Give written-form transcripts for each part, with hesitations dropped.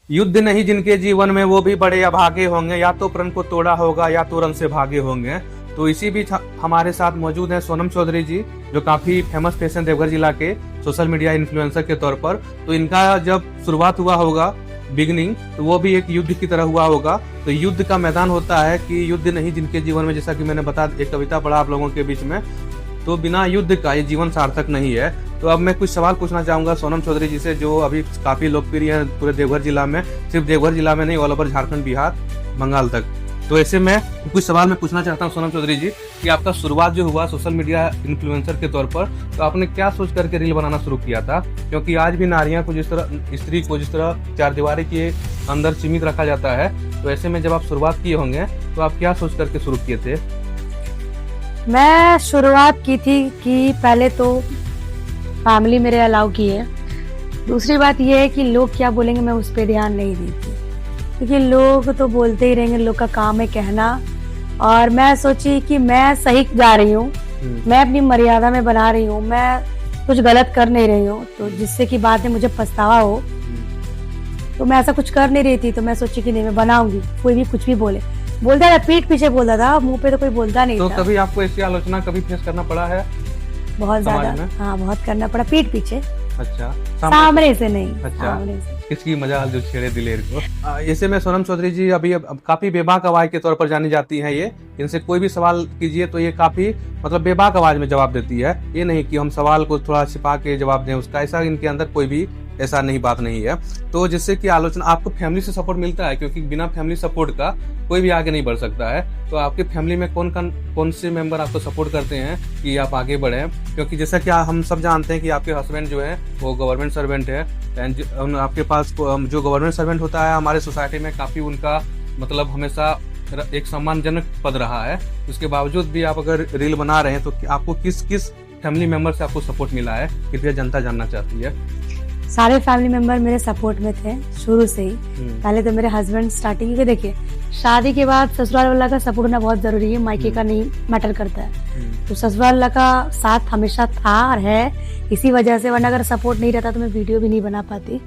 युद्ध नहीं जिनके जीवन में वो भी बड़े अभागे होंगे, या तो प्रण को तोड़ा होगा या तो रण से भागे होंगे। तो इसी बीच हमारे साथ मौजूद हैं सोनम चौधरी जी, जो काफी फेमस फेस हैं देवघर जिला के सोशल मीडिया इन्फ्लुएंसर के तौर पर। तो इनका जब शुरुआत हुआ होगा बिगनिंग, तो वो भी एक युद्ध की तरह हुआ होगा। तो युद्ध का मैदान होता है कि युद्ध नहीं जिनके जीवन में, जैसा कि मैंने बता एक कविता पढ़ा आप लोगों के बीच में, तो बिना युद्ध का ये जीवन सार्थक नहीं है। तो अब मैं कुछ सवाल पूछना चाहूंगा सोनम चौधरी जी से, जो अभी काफी लोकप्रिय है पूरे देवघर जिला में, सिर्फ देवघर जिला में नहीं, ऑल ओवर झारखंड, बिहार, बंगाल तक। तो ऐसे में कुछ सवाल मैं पूछना चाहता हूँ सोनम चौधरी जी कि आपका शुरुआत जो हुआ सोशल मीडिया इन्फ्लुएंसर के तौर पर, तो आपने क्या सोच करके रील बनाना शुरू किया था? क्योंकि आज भी नारियां को जिस तरह, स्त्री को जिस तरह चारदीवारी के अंदर सीमित रखा जाता है, तो ऐसे में जब आप शुरुआत किए होंगे तो आप क्या सोच करके शुरू किए थे? मैं शुरुआत की थी कि पहले तो फैमिली मेरे अलाउ की है। दूसरी बात यह है कि लोग क्या बोलेंगे मैं उस पर ध्यान नहीं देती, क्योंकि लोग तो बोलते ही रहेंगे, लोग का काम है कहना। और मैं सोची कि मैं सही जा रही हूँ, मैं अपनी मर्यादा में बना रही हूँ, मैं कुछ गलत कर नहीं रही हूँ, तो जिससे कि बाद में मुझे पछतावा हो। तो मैं ऐसा कुछ कर नहीं रही थी, तो मैं सोची कि नहीं मैं बनाऊंगी, कोई भी कुछ भी बोलता था, पीठ पीछे बोलता था, मुंह पे तो कोई बोलता नहीं तो था। कभी आपको ऐसी आलोचना कभी फेस करना पड़ा है? बहुत ज्यादा, हाँ बहुत करना पड़ा, पीठ पीछे। अच्छा, सामने से नहीं। अच्छा, सामने से। किसकी मजाल जो छेड़े दिलेर को। ऐसे में सोनम चौधरी जी अभी अब काफी बेबाक आवाज के तौर पर जानी जाती हैं। ये इनसे कोई भी सवाल कीजिए तो ये काफी मतलब बेबाक आवाज में जवाब देती है। ये नहीं कि हम सवाल को थोड़ा छिपा के जवाब दें, उसका ऐसा इनके अंदर कोई भी ऐसा नहीं, बात नहीं है। तो जिससे कि आलोचना, आपको फैमिली से सपोर्ट मिलता है, क्योंकि बिना फैमिली सपोर्ट का कोई भी आगे नहीं बढ़ सकता है। तो आपके फैमिली में कौन से मेंबर आपको सपोर्ट करते हैं कि आप आगे बढ़े? क्योंकि जैसा कि हम सब जानते हैं कि आपके हस्बैंड जो है वो गवर्नमेंट सर्वेंट है, एंड आपके पास जो गवर्नमेंट सर्वेंट होता है हमारे सोसाइटी में काफी उनका मतलब हमेशा एक सम्मानजनक पद रहा है। उसके बावजूद भी आप अगर रील बना रहे हैं तो आपको किस किस फैमिली मेंबर से आपको सपोर्ट मिला है, कृपया जनता जानना चाहती है। सारे फैमिली मेंबर मेरे सपोर्ट में थे शुरू से ही। पहले तो मेरे हस्बैंड स्टार्टिंग के, देखिए शादी के बाद ससुराल वाला का सपोर्ट होना बहुत जरूरी है, मायके का नहीं मैटर करता है। तो ससुराल वाला का साथ हमेशा था और है, इसी वजह से, वरना अगर सपोर्ट नहीं रहता तो मैं वीडियो भी नहीं बना पाती।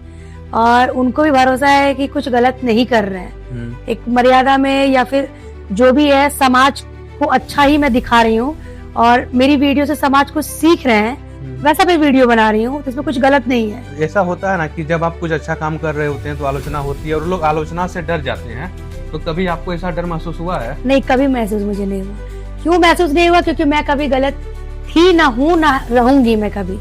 और उनको भी भरोसा है कि कुछ गलत नहीं कर रहे हैं, एक मर्यादा में, या फिर जो भी है समाज को अच्छा ही मैं दिखा रही हूँ, और मेरी वीडियो से समाज को सीख रहे हैं, वैसा मैं वीडियो बना रही हूँ, तो इसमें कुछ गलत नहीं है। ऐसा होता है ना कि जब आप कुछ अच्छा काम कर रहे होते हैं तो आलोचना होती है और लोग आलोचना से डर जाते हैं, तो कभी आपको ऐसा डर महसूस हुआ है? नहीं, कभी महसूस मुझे नहीं हुआ। क्यों महसूस नहीं हुआ? क्योंकि मैं कभी गलत थी ना हूँ ना रहूंगी मैं कभी,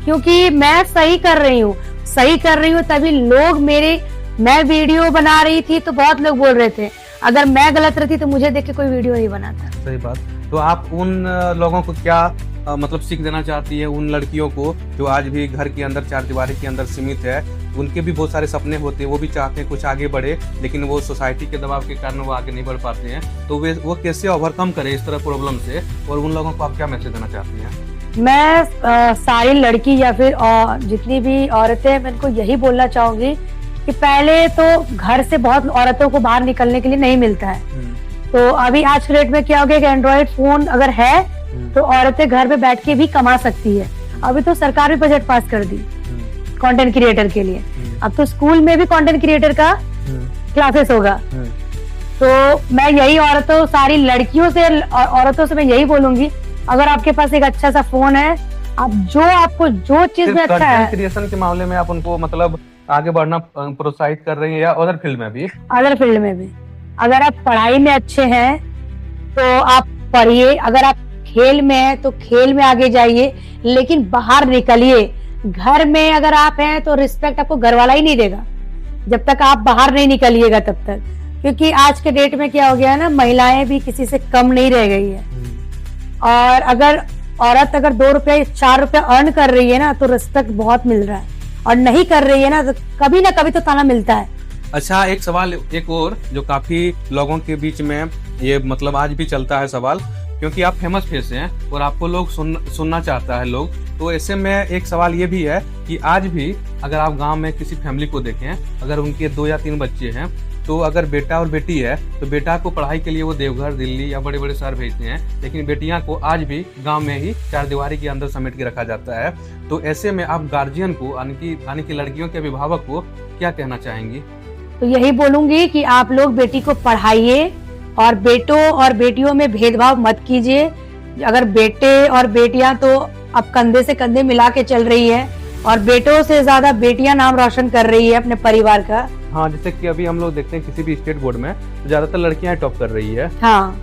क्योंकि मैं सही कर रही हूँ, तभी लोग मैं वीडियो बना रही थी तो बहुत लोग बोल रहे थे, अगर मैं गलत रहती तो मुझे देख के कोई वीडियो नहीं बनाता। सही बात। तो आप उन लोगों को क्या मतलब सीख देना चाहती है, उन लड़कियों को जो आज भी घर के अंदर चारदीवारी के अंदर सीमित है? उनके भी बहुत सारे सपने होते हैं, वो भी चाहते हैं कुछ आगे बढ़े, लेकिन वो सोसाइटी के दबाव के कारण वो आगे नहीं बढ़ पाते हैं। तो वो कैसे ओवरकम करे इस तरह प्रॉब्लम से, और उन लोगों को आप क्या मैसेज देना चाहती हैं? मैं सारी लड़की या फिर जितनी भी औरतें, मैं इनको यही बोलना चाहूंगी कि पहले तो घर से बहुत औरतों को बाहर निकलने के लिए नहीं मिलता है। तो अभी आज के डेट में क्या हो गया कि एंड्रॉइड फोन अगर है तो औरतें घर में बैठ के भी कमा सकती है। अभी तो सरकार भी बजट पास कर दी कंटेंट क्रिएटर के लिए। अब तो स्कूल में भी कंटेंट क्रिएटर का क्लासेस होगा। तो मैं यही सारी लड़कियों से, औरतों से मैं यही बोलूंगी, अगर आपके पास एक अच्छा सा फोन है, आप आपको जो चीज में अच्छा है, क्रिएशन के मामले में आप उनको मतलब आगे बढ़ना प्रोत्साहित कर रही है, या अदर फील्ड में भी? अदर फील्ड में भी। अगर आप पढ़ाई में अच्छे हैं तो आप पढ़िए, अगर आप खेल में है तो खेल में आगे जाइए, लेकिन बाहर निकलिए। घर में अगर आप हैं तो रिस्पेक्ट आपको घर वाला ही नहीं देगा जब तक आप बाहर नहीं निकलिएगा तब तक। क्योंकि आज के डेट में क्या हो गया है ना, महिलाएं भी किसी से कम नहीं रह गई है। और अगर औरत अगर 2 रुपया 4 रुपया अर्न कर रही है ना तो रिस्पेक्ट बहुत मिल रहा है, और नहीं कर रही है ना तो कभी तो ताना मिलता है। अच्छा, एक सवाल एक और जो काफी लोगों के बीच में ये मतलब आज भी चलता है सवाल, क्योंकि आप फेमस फेस हैं और आपको लोग सुनना चाहता है लोग। तो ऐसे में एक सवाल ये भी है कि आज भी अगर आप गांव में किसी फैमिली को देखें, अगर उनके 2 या 3 बच्चे हैं, तो अगर बेटा और बेटी है तो बेटा को पढ़ाई के लिए वो देवघर, दिल्ली या बड़े बड़े शहर भेजते हैं, लेकिन बेटियां को आज भी गांव में ही चारदीवारी के अंदर समेट के रखा जाता है। तो ऐसे में आप गार्जियन को, यानी कि लड़कियों के अभिभावक को क्या कहना चाहेंगी? तो यही बोलूंगी कि आप लोग बेटी को पढ़ाइए और बेटों और बेटियों में भेदभाव मत कीजिए। अगर बेटे और बेटियां तो अब कंधे से कंधे मिला के चल रही है और बेटों से ज्यादा बेटियां नाम रोशन कर रही है अपने परिवार का। हाँ, जैसे कि अभी हम लोग देखते हैं किसी भी स्टेट बोर्ड में तो ज्यादातर लड़कियां टॉप कर रही है। हाँ,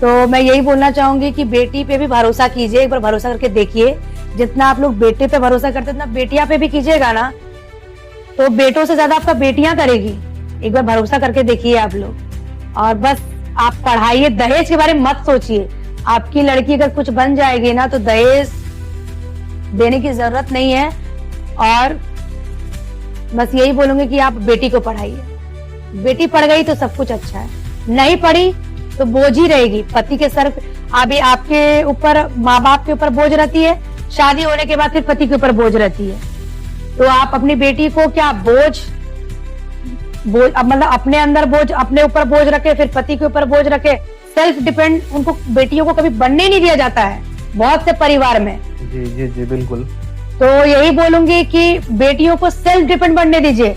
तो मैं यही बोलना चाहूंगी कि बेटी पे भी भरोसा कीजिए, एक बार भरोसा करके देखिए। जितना आप लोग बेटे पे भरोसा करते उतना बेटियां पे भी कीजिएगा ना, तो बेटों से ज्यादा आपका बेटियां करेगी। एक बार भरोसा करके देखिए आप लोग। और बस आप पढ़ाइए, दहेज के बारे में मत सोचिए। आपकी लड़की अगर कुछ बन जाएगी ना तो दहेज देने की जरूरत नहीं है। और बस यही बोलूंगी कि आप बेटी को पढ़ाइए। बेटी पढ़ गई तो सब कुछ अच्छा है, नहीं पढ़ी तो बोझ ही रहेगी पति के सर पे। अभी आपके ऊपर, माँ बाप के ऊपर बोझ रहती है, शादी होने के बाद फिर पति के ऊपर बोझ रहती है। तो आप अपनी बेटी को क्या बोझ मतलब अपने अंदर बोझ, अपने ऊपर बोझ रखे, फिर पति के ऊपर बोझ रखे, सेल्फ डिपेंड उनको बेटियों को कभी बनने नहीं दिया जाता है बहुत से परिवार में। जी जी जी बिल्कुल। तो यही बोलूंगी कि बेटियों को सेल्फ डिपेंड बनने दीजिए।